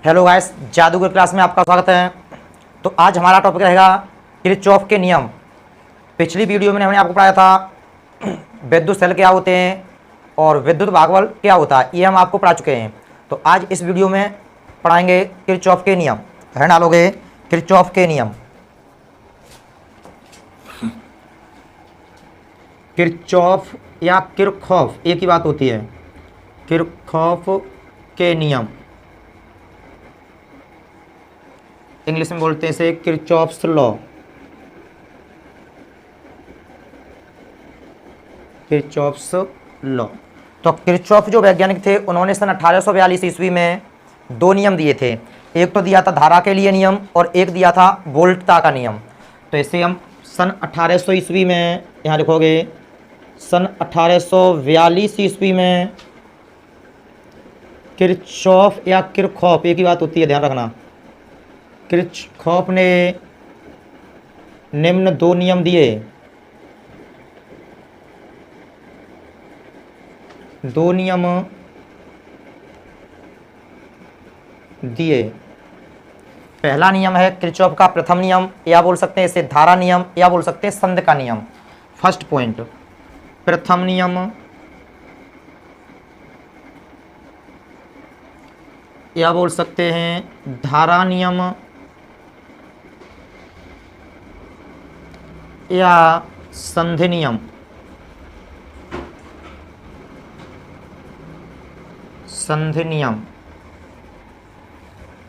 Hello guys, जादूगर class में आपका स्वागत है। तो आज हमारा टॉपिक रहेगा किरचॉफ के नियम। पिछली वीडियो में हमने आपको पढ़ाया था विद्युत सेल क्या होते हैं और विद्युत भागबल क्या होता है, ये हम आपको पढ़ा चुके हैं। तो आज इस वीडियो में पढ़ाएंगे किरचॉफ के नियम। है डालोगे किरचॉफ के नियम। किरचॉफ या किरखॉफ एक ही बात होती है। किरखॉफ के नियम, इंग्लिश में बोलते हैं इसे किरचॉफ्स लॉ। Kirchhoff's law. तो किरचॉफ जो वैज्ञानिक थे उन्होंने सन 1842 ईस्वी में दो नियम दिए थे। एक तो दिया था धारा के लिए नियम और एक दिया था वोल्टता का नियम। तो इसे हम सन 1800 ईस्वी में, यहाँ लिखोगे सन 1842 ईस्वी में किरचॉफ या किरखॉफ एक ही बात होती है, ध्यान रखना। किरचॉफ ने निम्न दो नियम दिए। दो नियम दिए। पहला नियम है किरचॉफ का प्रथम नियम, या बोल सकते हैं इसे धारा नियम, या बोल सकते हैं संध का नियम। फर्स्ट पॉइंट, प्रथम नियम, या बोल सकते हैं धारा नियम, या संधि नियम। संधि नियम,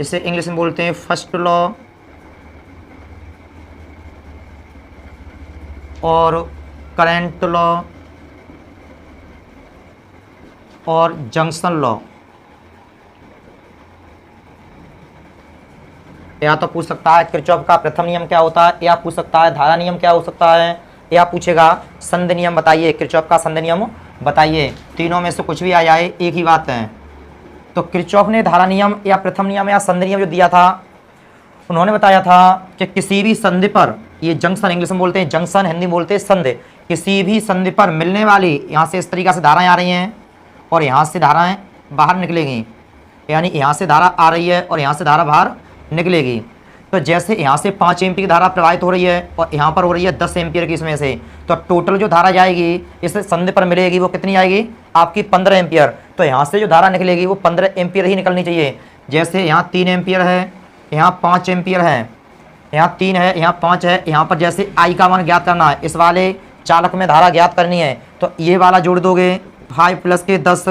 इसे इंग्लिश में बोलते हैं फर्स्ट लॉ और करंट लॉ और जंक्शन लॉ। या तो पूछ सकता है किरचॉफ का प्रथम नियम क्या होता है, या पूछ सकता है धारा नियम क्या हो सकता है, या पूछेगा संधि नियम बताइए, किरचॉफ का संधि नियम बताइए। तीनों में से कुछ भी आ जाए, एक ही बात है। तो किरचॉफ ने धारा नियम या प्रथम नियम या संधि नियम जो दिया था, उन्होंने बताया था कि किसी भी संधि पर, ये जंक्शन इंग्लिश में बोलते हैं जंक्शन, हिंदी में बोलते हैं संधि, किसी भी संधि पर मिलने वाली, यहाँ से इस तरीक़ा से धाराएं आ रही हैं और यहाँ से धाराएं बाहर निकलेंगी। यानी यहाँ से धारा आ रही है और यहाँ से धारा बाहर निकलेगी। तो जैसे यहाँ से 5 एम्पीयर की धारा प्रवाहित हो रही है और यहाँ पर हो रही है 10 एम्पीयर की, इसमें से तो टोटल जो धारा जाएगी इस संधि पर मिलेगी वो कितनी आएगी आपकी 15 एम्पीयर। तो यहाँ से जो धारा निकलेगी वो 15 एम्पीयर ही निकलनी चाहिए। जैसे यहाँ 3 एम्पीयर है, यहाँ 5 एम्पीयर है, यहाँ 3 है, यहाँ 5 है। यहाँ पर जैसे आई का मान ज्ञात करना है, इस वाले चालक में धारा ज्ञात करनी है, तो ये वाला जोड़ दोगे 5 + के 10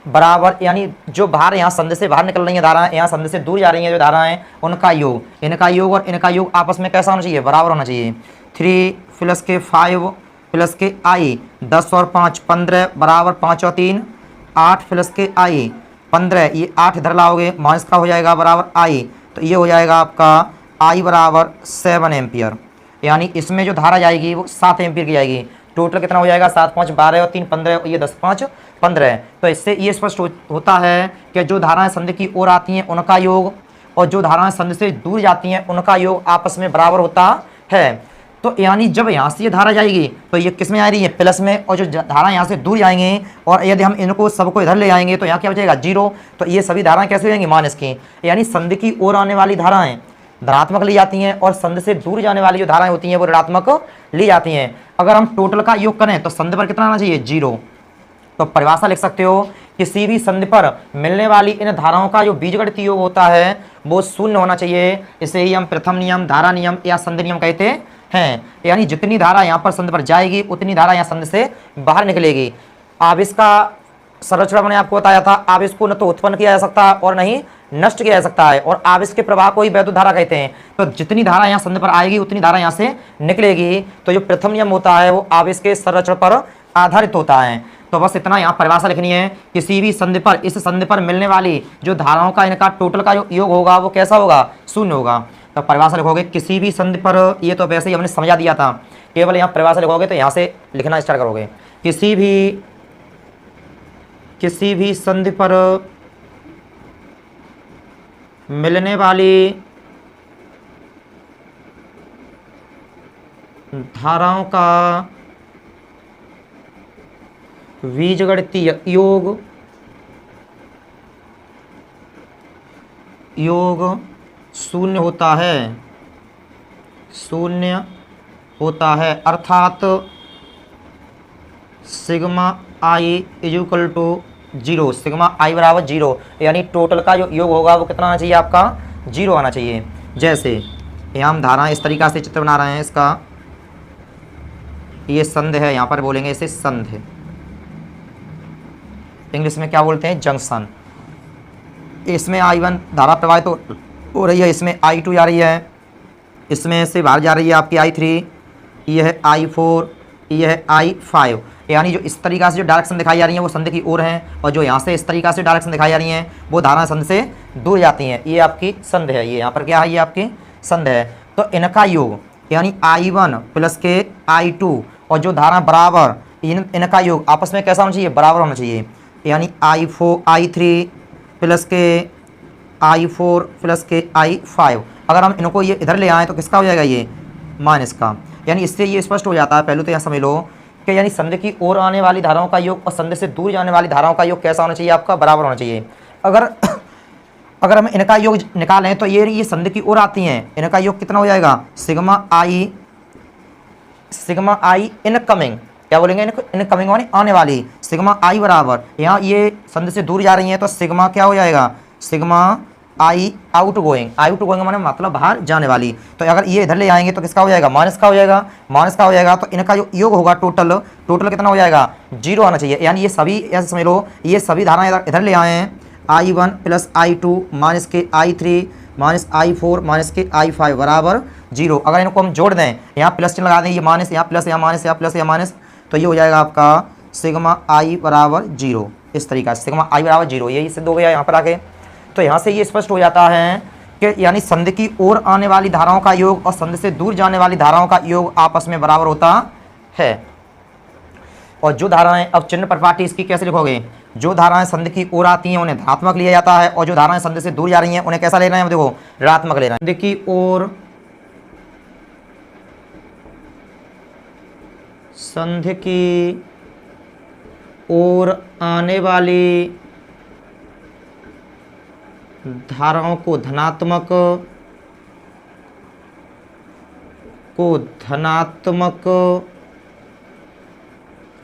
बराबर, यानी जो बाहर यहाँ संधि से बाहर निकल रही है धारा, यहाँ संधि से दूर जा रही है जो धारा है, उनका योग, इनका योग और इनका योग आपस में कैसा होना चाहिए, बराबर होना चाहिए। 3 + के 5 + के आई 10 और 5 15 बराबर 5 और 3 8 + के आई 15, ये 8 इधर लाओगे माइनस का हो जाएगा बराबर आई, तो ये हो जाएगा आपका आई बराबर 7 एम्पियर। यानी इसमें जो धारा जाएगी वो 7 एम्पियर की जाएगी। टोटल कितना हो जाएगा, 7 5 12 और 3 15, ये 10 5 15। तो इससे ये स्पष्ट होता है कि जो धाराएं संधि की ओर आती हैं उनका योग और जो धाराएं संधि से दूर जाती हैं उनका योग आपस में बराबर होता है। तो यानी जब यहाँ से ये धारा जाएगी तो ये किस में आ रही है, प्लस में, और जो धारा यहाँ से दूर जाएंगी और यदि हम इनको सबको इधर ले आएंगे तो यहाँ क्या बचेगा, 0। तो ये सभी धाराएं कैसे हो जाएंगी, माइनस की। यानी संधि की ओर आने वाली धाराएं धनात्मक ली जाती हैं और संधि से दूर जाने वाली जो धाराएं होती हैं वो ऋणात्मक ली जाती हैं। अगर हम टोटल का योग करें तो संधि पर कितना आना चाहिए, 0। तो परिभाषा लिख सकते हो, किसी भी संधि पर मिलने वाली इन धाराओं का जो बीजगणितीय योग होता है वो 0 होना चाहिए। इसे ही हम प्रथम नियम, धारा नियम या संधि नियम कहते हैं। यानी जितनी धारा यहाँ पर संधि पर जाएगी उतनी धारा यहाँ संधि से बाहर निकलेगी। आवेश का संरचना मैंने आपको बताया था, आवेश को न तो उत्पन्न किया जा सकता है और न ही नष्ट किया जा सकता है, और आवेश के प्रवाह को ही वैद्युत धारा कहते हैं। तो जितनी धारा यहाँ संधि पर आएगी उतनी धारा यहाँ से निकलेगी। तो जो प्रथम नियम होता है वो आवेश के संरचना पर आधारित होता है। तो बस इतना यहाँ परिभाषा लिखनी है, किसी भी संधि पर, इस संधि पर मिलने वाली जो धाराओं का इनका टोटल का जो योग होगा वो कैसा होगा, 0 होगा। तो परिभाषा लिखोगे किसी भी संधि पर, ये तो वैसे ही हमने समझा दिया था, केवल यहाँ परिभाषा लिखोगे तो यहाँ से लिखना स्टार्ट करोगे। किसी भी संधि पर मिलने वाली धाराओं का बीजगणितीय योग योग शून्य होता है, शून्य होता है, अर्थात sigma I is equal to 0, sigma I बराबर 0, यानी टोटल का जो योग होगा वो कितना आना चाहिए आपका 0 आना चाहिए। जैसे यहाँ हम धारा इस तरीक़ा से चित्र बना रहे हैं, इसका ये संध है, यहाँ पर बोलेंगे इसे संध, इंग्लिश में क्या बोलते हैं जंक्शन। इसमें I1 धारा प्रवाहित हो रही है, इसमें I2 जा रही है, इसमें से बाहर जा रही है आपकी I3, यह है I4, यह है I5, यानी जो इस तरीक़ा से जो डायरेक्शन दिखाई जा रही है वो संध की ओर हैं, और जो यहाँ से इस तरीक़ा से डायरेक्शन दिखाई जा रही हैं वो धारा संध से दूर जाती हैं। ये आपकी संध है, ये यहाँ पर क्या है, ये आपकी संध है। तो इनका योग यानी I1 प्लस के I2 और जो धारा बराबर इनका योग आपस में कैसा होना चाहिए, बराबर होना चाहिए, यानी I3 प्लस के I4 प्लस के I5। अगर हम इनको ये इधर ले आएँ तो किसका हो जाएगा, ये माइनस का। यानी इससे ये स्पष्ट हो जाता है, पहले तो यहाँ समझ लो कि यानी संध की ओर आने वाली धाराओं का योग और संध से दूर जाने वाली धाराओं का योग कैसा होना चाहिए, आपका बराबर होना चाहिए। अगर हम इनका योग निकालें तो ये संध की ओर आती हैं, इनका योग कितना हो जाएगा, सिग्मा आई इनकमिंग, क्या बोलेंगे इनकमिंग माने आने वाली, सिग्मा आई बराबर, यहाँ ये संध से दूर जा रही हैं तो सिग्मा क्या हो जाएगा, सिग्मा आई आउट गोइंग माने मतलब बाहर जाने वाली। तो अगर ये इधर ले आएंगे तो किसका हो जाएगा, माइनस का हो जाएगा, माइनस का हो जाएगा। तो इनका जो योग होगा टोटल कितना हो जाएगा, 0 आना चाहिए। यानी ये सभी ऐसे समझ लो, ये सभी धाराएं इधर ले आए हैं, I1 प्लस I2 माइनस के I3 माइनस I4 माइनस के I5 बराबर 0। अगर इनको हम जोड़ दें, यहाँ प्लस चिन्ह लगा दें, ये माइनस यहाँ प्लस, यहाँ माइनस यहाँ प्लस, यहाँ माइनस, तो ये हो जाएगा आपका सिग्मा आई बराबर 0। इस तरीका से सिग्मा आई बराबर 0, यही सिद्ध हो गया यहाँ पर आके। तो यहाँ से ये स्पष्ट हो जाता है कि यानी संध की ओर आने वाली धाराओं का योग और संध से दूर जाने वाली धाराओं का योग आपस में बराबर होता है। और जो धाराएं, अब चिन्ह परिपाटी इसकी कैसे लिखोगे, जो धाराएं संध की ओर आती हैं उन्हें धनात्मक लिया जाता है, और जो धाराएं संध से दूर जा रही हैं उन्हें कैसा लेना है, देखो ऋणात्मक लेना है। संध की ओर, संध की ओर आने वाली धाराओं को धनात्मक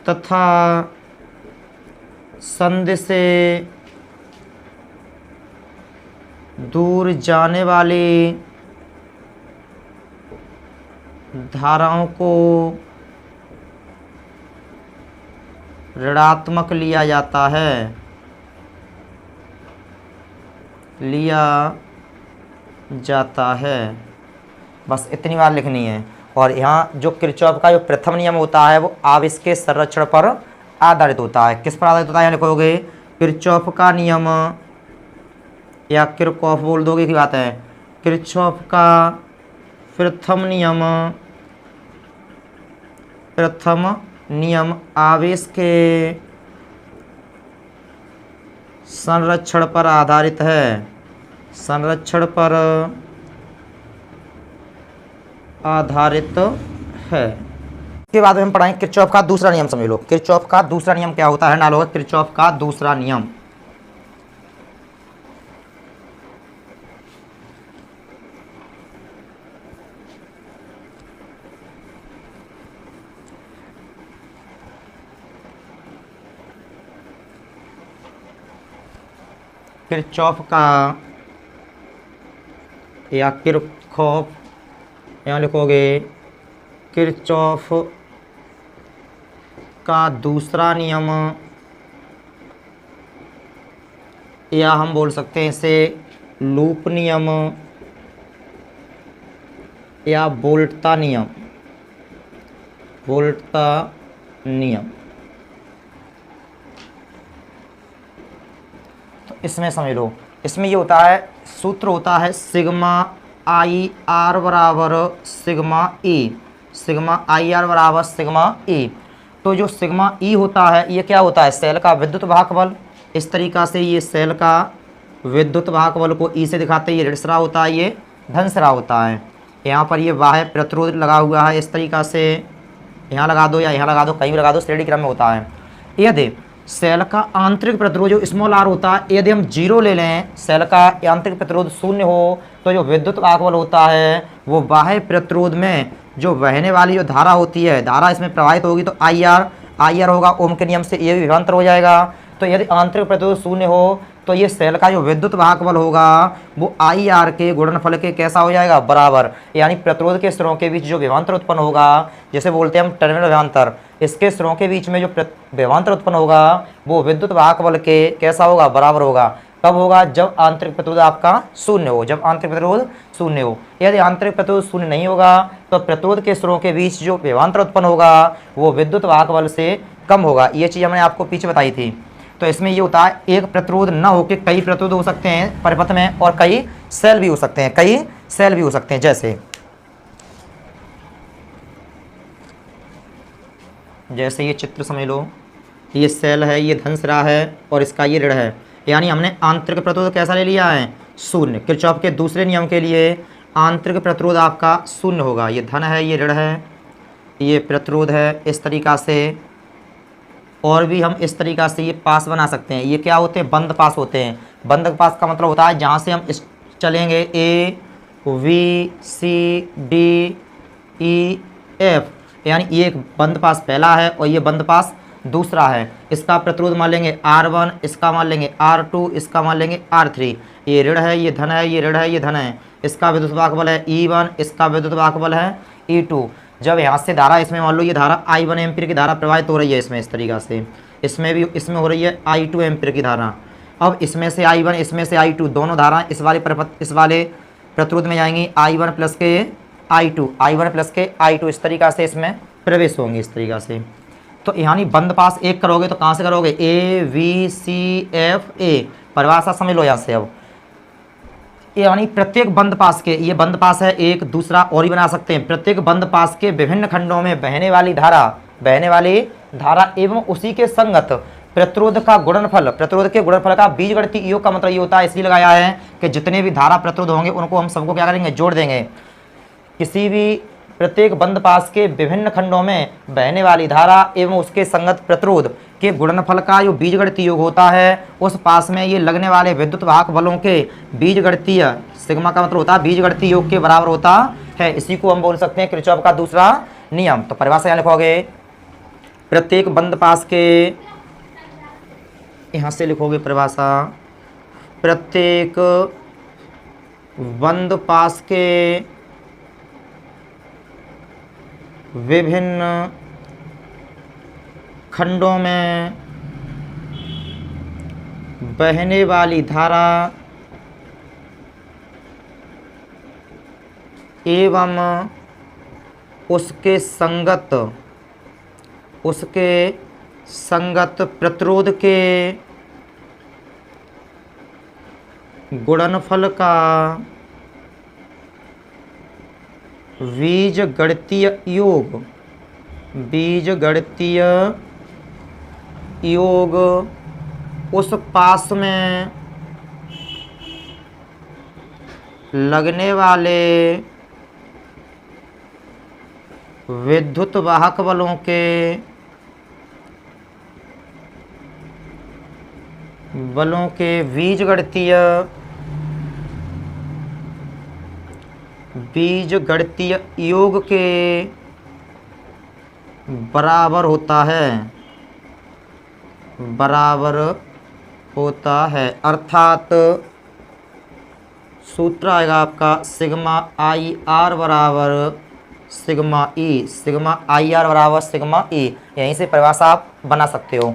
तथा संध से दूर जाने वाली धाराओं को ऋणात्मक लिया जाता है, बस इतनी बार लिखनी है। और यहाँ जो किरचॉफ का जो प्रथम नियम होता है वो आवेश के संरक्षण पर आधारित होता है। किस पर आधारित होता है, यहाँ लिखोगे किरचॉफ का नियम, या किरचॉफ बोल दोगे की बात है, किरचॉफ का प्रथम नियम आवेश के संरक्षण पर आधारित है, संरक्षण पर आधारित है। इसके बाद में हम पढ़ाएंगे किरचॉफ का दूसरा नियम। समझ लो किरचॉफ का दूसरा नियम क्या होता है, ना लोग किरचॉफ का दूसरा नियम। किरचॉफ का या किरचॉफ, यहाँ लिखोगे किरचॉफ का दूसरा नियम, या हम बोल सकते हैं इसे लूप नियम या वोल्टता नियम, इसमें समझ लो, इसमें ये होता है, सूत्र होता है सिग्मा आई आर बराबर sigma E, sigma I R बराबर सिग्मा ई। तो जो सिग्मा ई होता है ये क्या होता है, सेल का विद्युत वाहक बल। इस तरीक़ा से ये सेल का विद्युत वाहक बल को ई से दिखाते हैं, ये ऋण सिरा होता है, ये धन सिरा होता है। यहाँ पर ये बाह्य प्रतिरोध लगा हुआ है, इस तरीक़ा से यहाँ लगा दो या यहाँ लगा दो, कहीं भी लगा दो, श्रेणी क्रम में होता है। यदि सेल का आंतरिक प्रतिरोध जो स्मॉल आर होता है, यदि हम 0 ले लें, सेल का आंतरिक प्रतिरोध 0 हो, तो जो विद्युत वाहक बल होता है वो बाह्य प्रतिरोध में जो बहने वाली जो धारा होती है, धारा इसमें प्रवाहित होगी तो आई आर होगा, ओम के नियम से ये भी विभवांतर हो जाएगा। तो यदि आंतरिक प्रतिरोध 0 हो तो ये सेल का जो विद्युत वाहक बल होगा वो आई आर के गुणनफल के कैसा हो जाएगा, बराबर। यानी प्रतिरोध के सिरों के बीच जो विभवांतर उत्पन्न होगा, जैसे बोलते हैं हम टर्मिनल विभवांतर, इसके सिरों के बीच में जो विभवांतर उत्पन्न होगा वो विद्युत वाहक बल के कैसा होगा, बराबर होगा। कब होगा, जब आंतरिक प्रतिरोध आपका 0 हो, जब आंतरिक प्रतिरोध 0 हो। यदि आंतरिक प्रतिरोध 0 नहीं होगा तो प्रतिरोध के सिरों के बीच जो विभवांतर उत्पन्न होगा वो विद्युत वाहक बल से कम होगा। ये चीज़ हमने आपको पीछे बताई थी। तो इसमें ये होता है एक प्रतिरोध न होकर कई प्रतिरोध हो सकते हैं परिपथ में, और कई सेल भी हो सकते हैं, कई सेल भी हो सकते हैं। जैसे ये चित्र समझ लो, ये सेल है, ये धन सिरा है और इसका ये ऋण है। यानी हमने आंतरिक प्रतिरोध कैसा ले लिया है, 0। किरचॉफ के दूसरे नियम के लिए आंतरिक प्रतिरोध आपका 0 होगा। ये धन है, ये ऋण है, ये प्रतिरोध है, इस तरीक़ा से। और भी हम इस तरीक़ा से ये पास बना सकते हैं। ये क्या होते हैं, बंद पास होते हैं। बंद पास का मतलब होता है जहाँ से हम चलेंगे A B C D E F, यानी ये एक बंद पास पहला है और ये बंद पास दूसरा है। इसका प्रतिरोध मान लेंगे R1, इसका मान लेंगे R2, इसका मान लेंगे R3। ये ऋण है, ये धन है, ये ऋण है, ये धन है। इसका विद्युत वाहक बल है E1, इसका विद्युत वाहक बल है E2। जब यहाँ से धारा, इसमें मान लो ये धारा I1 एम्पीयर की धारा प्रवाहित हो रही है, इसमें इस तरीक़ा से, इसमें हो रही है I2 एम्पीयर की धारा। अब इसमें से I1, इसमें से I2, दोनों धारा इस वाले प्रतिरोध में जाएंगी, I1 प्लस के I2, इस तरीक़ा से इसमें प्रवेश होंगे, इस तरीक़ा से। तो यानी बंद पास एक करोगे तो कहाँ से करोगे, AVCFA, परिभाषा समझ लो यहाँ से। अब यानी प्रत्येक बंद पास के, ये बंद पास है एक, दूसरा और ही बना सकते हैं। प्रत्येक बंद पास के विभिन्न खंडों में बहने वाली धारा एवं उसी के संगत प्रतिरोध का गुणनफल, प्रतिरोध के गुणनफल का बीजगणितीय योग का मतलब ये होता है, इसलिए लगाया है कि जितने भी धारा प्रतिरोध होंगे उनको हम सबको क्या करेंगे, जोड़ देंगे। किसी भी प्रत्येक बंद पास के विभिन्न खंडों में बहने वाली धारा एवं उसके संगत प्रतिरोध के गुणनफल का जो बीजगणितीय योग होता है, उस पास में ये लगने वाले विद्युत वाहक बलों के बीजगणितीय, सिग्मा का मतलब होता है बीजगणितीय योग के बराबर होता है। इसी को हम बोल सकते हैं किरचॉफ का दूसरा नियम। तो परिभाषा यहाँ लिखोगे, प्रत्येक बंद पास के, यहाँ से लिखोगे परिभाषा, प्रत्येक बंद पास के विभिन्न खंडों में बहने वाली धारा एवं उसके संगत प्रतिरोध के गुणनफल का बीजगणितीय योग उस पास में लगने वाले विद्युत वाहक बलों के बीजगणितीय योग के बराबर होता है। अर्थात सूत्र आएगा आपका सिग्मा आई आर बराबर sigma E, sigma I R बराबर सिग्मा ई। यहीं से परिभाषा आप बना सकते हो।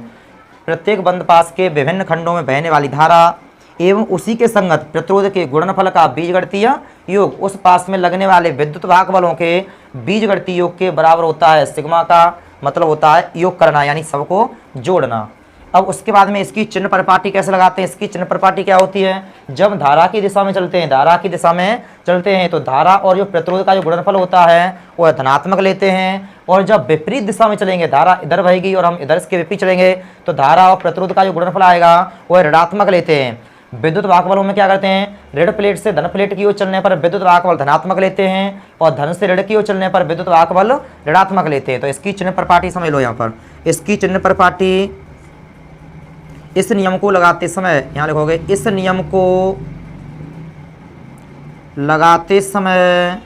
प्रत्येक बंद पास के विभिन्न खंडों में बहने वाली धारा एवं उसी के संगत प्रतिरोध के गुणनफल का बीजगणितीय योग उस पास में लगने वाले विद्युत वाहक बलों के बीजगणितीय योग के बराबर होता है। सिग्मा का मतलब होता है योग करना, यानी सबको जोड़ना। अब उसके बाद में इसकी चिन्ह परिपाटी कैसे लगाते हैं। इसकी चिन्ह परिपाटी क्या होती है, जब धारा की दिशा में चलते हैं, तो धारा और जो प्रतिरोध का जो गुणनफल होता है वह धनात्मक लेते हैं, और जब विपरीत दिशा में चलेंगे, धारा इधर बहेगी और हम इधर इसके विपरीत चलेंगे, तो धारा और प्रतिरोध का जो गुणनफल आएगा वह ऋणात्मक लेते हैं। विद्युत वाहक बलों में क्या करते हैं, ऋण प्लेट से धन प्लेट की ओर चलने पर विद्युत वाहक बल धनात्मक लेते हैं, और धन से ऋण की ओर चलने पर विद्युत वाहक बल ऋणात्मक लेते हैं। तो इसकी चिन्ह परिपाटी समझ लो। यहाँ पर इसकी चिन्ह परिपाटी इस नियम को लगाते समय यहाँ लिखोगे इस नियम को लगाते समय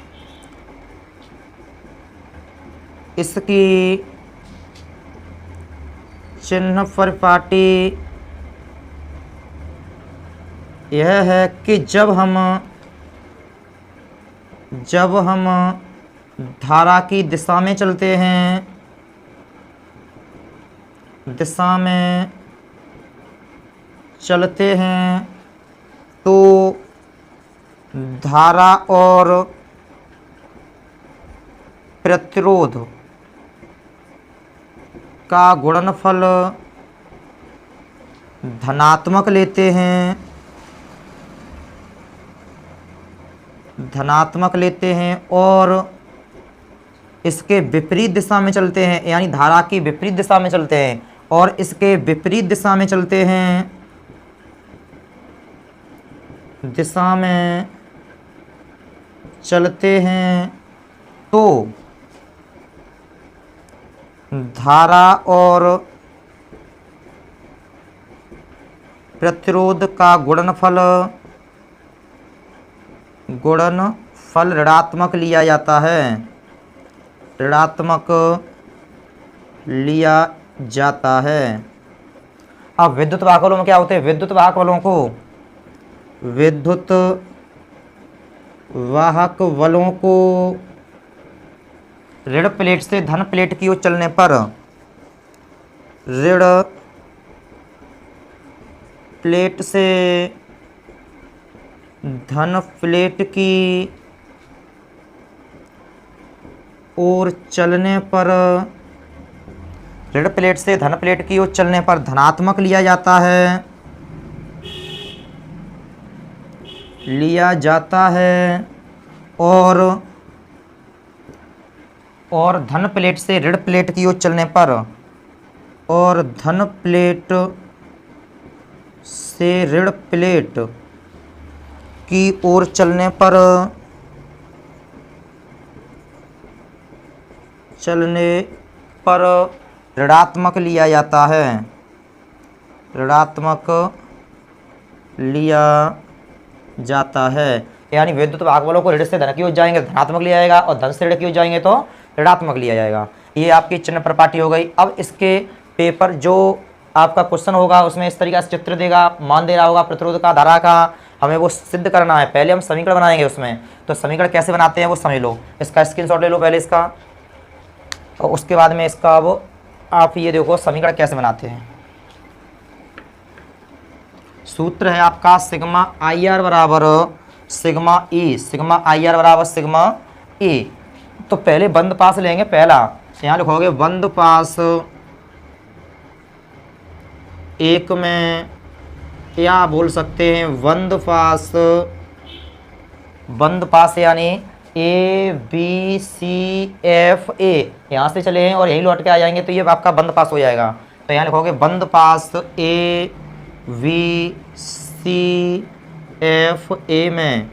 इसकी चिन्ह परिपाटी यह है कि जब हम धारा की दिशा में चलते हैं, तो धारा और प्रतिरोध का गुणनफल धनात्मक लेते हैं और इसके विपरीत दिशा में चलते हैं, यानी धारा की विपरीत दिशा में चलते हैं और इसके विपरीत दिशा में चलते हैं, तो धारा और प्रतिरोध का गुणनफल ऋणात्मक लिया जाता है, अब विद्युत वाहक बलों में क्या होते हैं? विद्युत वाहक बलों को ऋण प्लेट से धन प्लेट की ओर चलने पर ऋण प्लेट से धन प्लेट की ओर चलने पर ऋण प्लेट से धन प्लेट की ओर चलने पर धनात्मक लिया जाता है और धन प्लेट से ऋण प्लेट की ओर चलने पर धन प्लेट से ऋण प्लेट की ओर चलने पर ऋणात्मक लिया जाता है, यानी विद्युत वाहक बलों को ऋण से धन की ओर जाएंगे धनात्मक लिया जाएगा और धन से ऋण की ओर जाएंगे तो ऋणात्मक लिया जाएगा। ये आपकी चिन्ह प्रपाटी हो गई। अब इसके पेपर जो आपका क्वेश्चन होगा उसमें इस तरीके से चित्र देगा, मान दे रहा होगा प्रतिरोध का, धारा का, हमें वो सिद्ध करना है। पहले हम समीकरण बनाएंगे उसमें, तो समीकरण कैसे बनाते हैं वो समझ लो। इसका स्क्रीनशॉट ले लो पहले इसका, और उसके बाद में इसका अब आप ये देखो समीकरण कैसे बनाते हैं। सूत्र है आपका सिग्मा आई आर बराबर सिग्मा ई, तो पहले बंद पास लेंगे। पहला यहाँ लिखोगे बंद पास एक में, या बोल सकते हैं बंद पास यानी A B C F A, यहाँ से चले हैं और यही लौट के आ जाएंगे तो ये आपका बंद पास हो जाएगा। तो यहाँ लिखोगे बंद पास ए वी सी एफ ए में।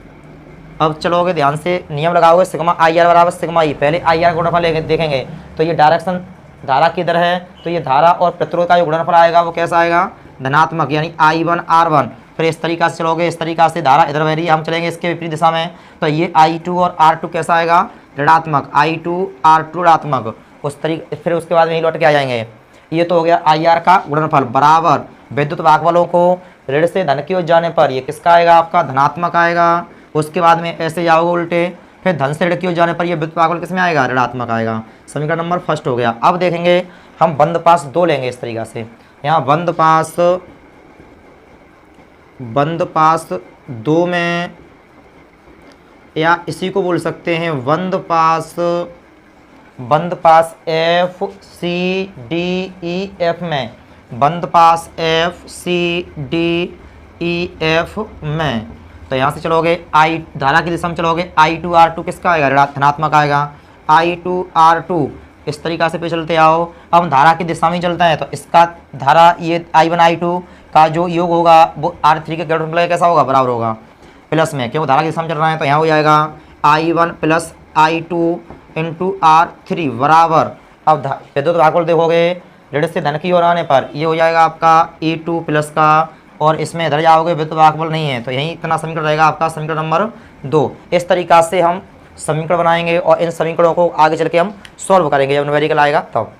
अब चलोगे ध्यान से, नियम लगाओगे सिग्मा आई आर बराबर सिग्मा ई। पहले आई आर गुणनफल देखेंगे तो ये डायरेक्शन धारा किधर है, तो ये धारा और प्रतिरोध का जो गुणनफल आएगा वो कैसा आएगा? धनात्मक, यानी I1 R1। फिर इस तरीका से चलोगे, इस तरीका से धारा इधर बह रही है, हम चलेंगे इसके विपरीत दिशा में, तो ये I2 और R2 कैसा आएगा? ऋणात्मक, I2 R2 ऋणात्मक। उस तरीके फिर उसके बाद में ही लौट के आ जाएंगे। ये तो हो गया IR का गुणनफल बराबर विद्युत वाहक बलों को ऋण से धन की ओर जाने पर ये किसका आएगा? आपका धनात्मक आएगा। उसके बाद में ऐसे जाओगे उल्टे, फिर धन से ऋण की ओर जाने पर ये विद्युत वाहक बल किस में आएगा? ऋणात्मक आएगा। समीकरण नंबर फर्स्ट हो गया। अब देखेंगे हम बंद पास 2 लेंगे इस तरीका से। यहाँ बंद पास 2 में, या इसी को बोल सकते हैं band pass F C D E F में, band pass F C D E F में। तो यहाँ से चलोगे आई धारा की दिशा में चलोगे, I2 R2 किसका आएगा? धनात्मक आएगा। I2 R2 इस तरीका से पे चलते आओ। अब हम धारा की दिशा में चलते हैं तो इसका धारा ये I1 I2 का जो योग होगा वो R3 के गुणनफल कैसा होगा? बराबर होगा प्लस में, क्यों धारा की दिशा में चल रहा है तो यहाँ हो जाएगा I1 plus I2 into R3 बराबर। अब विद्युत वाहक बल देखोगे ऋण से धन की ओर आने पर ये हो जाएगा आपका E2 प्लस का, और इसमें इधर जाओगे विद्युत वाहक बल नहीं है तो यही इतना समीकरण रहेगा आपका समीकरण नंबर 2। इस तरीक़ा से हम समीकरण बनाएंगे और इन समीकरणों को आगे चल के हम सॉल्व करेंगे जब न्यूमेरिकल आएगा तब।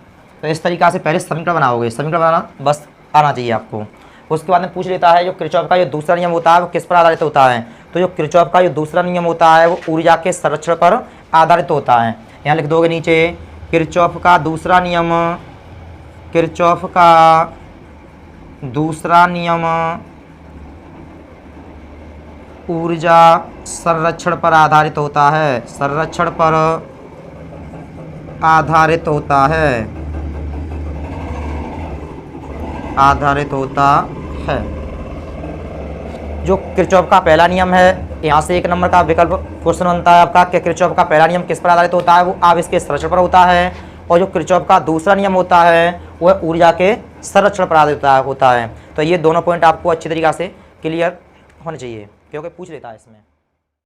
तो इस तरीक़ा से पहले समीकरण बनाओगे, समीकरण बनाना बस आना चाहिए आपको। उसके बाद में पूछ लेता है जो किरचॉफ का जो दूसरा नियम होता है वो किस पर आधारित होता है। तो जो किरचॉफ का जो दूसरा नियम होता है वो ऊर्जा के संरक्षण पर आधारित होता है। यहाँ लिख दोगे नीचे किरचॉफ का दूसरा नियम, किरचॉफ का दूसरा नियम ऊर्जा संरक्षण पर आधारित होता है, संरक्षण पर आधारित होता है, आधारित होता है। जो किरचॉफ का पहला नियम है, यहाँ से 1 नंबर का विकल्प क्वेश्चन बनता है आपका कि किरचॉफ का पहला नियम किस पर आधारित होता है, वो आवेश के संरक्षण पर होता है। और जो किरचॉफ का दूसरा नियम होता है वह ऊर्जा के संरक्षण पर आधारित होता है। तो ये दोनों पॉइंट आपको अच्छी तरीक़ा से क्लियर होने चाहिए क्योंकि पूछ लेता है इसमें।